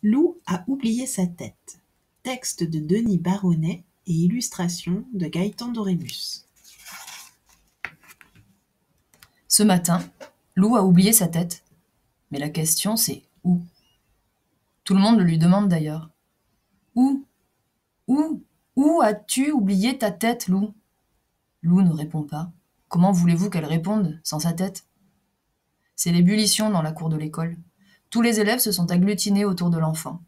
Lou a oublié sa tête. Texte de Denis Baronnet et illustration de Gaëtan Dorémus. Ce matin, Lou a oublié sa tête. Mais la question c'est où? Tout le monde le lui demande d'ailleurs. Où? Où? Où as-tu oublié ta tête, Lou? Lou ne répond pas. Comment voulez-vous qu'elle réponde sans sa tête? C'est l'ébullition dans la cour de l'école. Tous les élèves se sont agglutinés autour de l'enfant.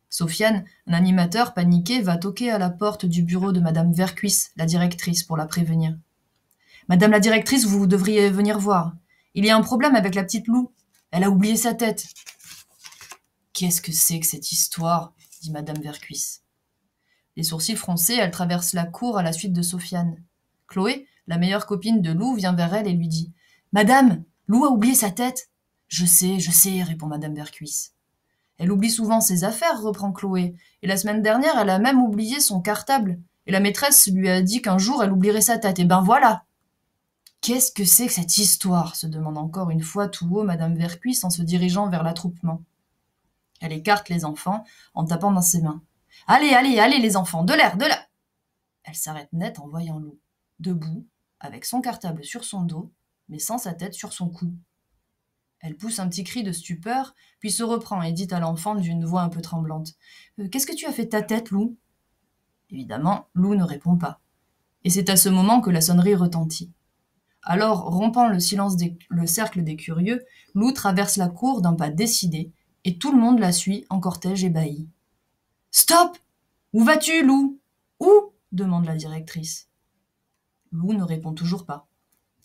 Sofiane, un animateur paniqué, va toquer à la porte du bureau de Madame Vercuisse, la directrice, pour la prévenir. « Madame la directrice, vous devriez venir voir. Il y a un problème avec la petite Lou. Elle a oublié sa tête. »« Qu'est-ce que c'est que cette histoire ?» dit Madame Vercuisse. Les sourcils froncés, elle traverse la cour à la suite de Sofiane. Chloé, la meilleure copine de Lou, vient vers elle et lui dit « Madame, Lou a oublié sa tête. »« Je sais, répond Madame Vercuisse. Elle oublie souvent ses affaires, reprend Chloé, et la semaine dernière, elle a même oublié son cartable, et la maîtresse lui a dit qu'un jour, elle oublierait sa tête, et ben voilà. Qu'est-ce que c'est que cette histoire se demande encore une fois tout haut Madame Vercuisse en se dirigeant vers l'attroupement. Elle écarte les enfants en tapant dans ses mains. « Allez, allez, allez les enfants, de l'air, de l'air !» Elle s'arrête net en voyant Lou, debout, avec son cartable sur son dos, mais sans sa tête sur son cou. Elle pousse un petit cri de stupeur, puis se reprend et dit à l'enfant d'une voix un peu tremblante « Qu'est-ce que tu as fait de ta tête, Lou ?» Évidemment, Lou ne répond pas. Et c'est à ce moment que la sonnerie retentit. Alors, rompant le cercle des curieux, Lou traverse la cour d'un pas décidé, et tout le monde la suit en cortège ébahi. « Stop! Où vas-tu, Lou? Où ?» demande la directrice. Lou ne répond toujours pas.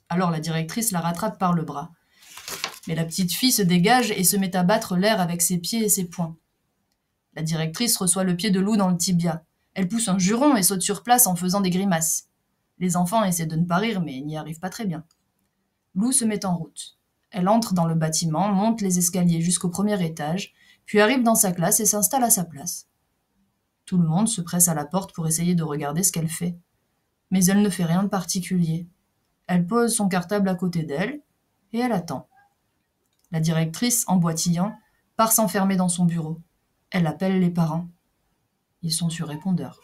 Alors la directrice la rattrape par le bras. Mais la petite fille se dégage et se met à battre l'air avec ses pieds et ses poings. La directrice reçoit le pied de Lou dans le tibia. Elle pousse un juron et saute sur place en faisant des grimaces. Les enfants essaient de ne pas rire, mais n'y arrivent pas très bien. Lou se met en route. Elle entre dans le bâtiment, monte les escaliers jusqu'au premier étage, puis arrive dans sa classe et s'installe à sa place. Tout le monde se presse à la porte pour essayer de regarder ce qu'elle fait. Mais elle ne fait rien de particulier. Elle pose son cartable à côté d'elle et elle attend. La directrice, en boitillant, part s'enfermer dans son bureau. Elle appelle les parents. Ils sont sur répondeur.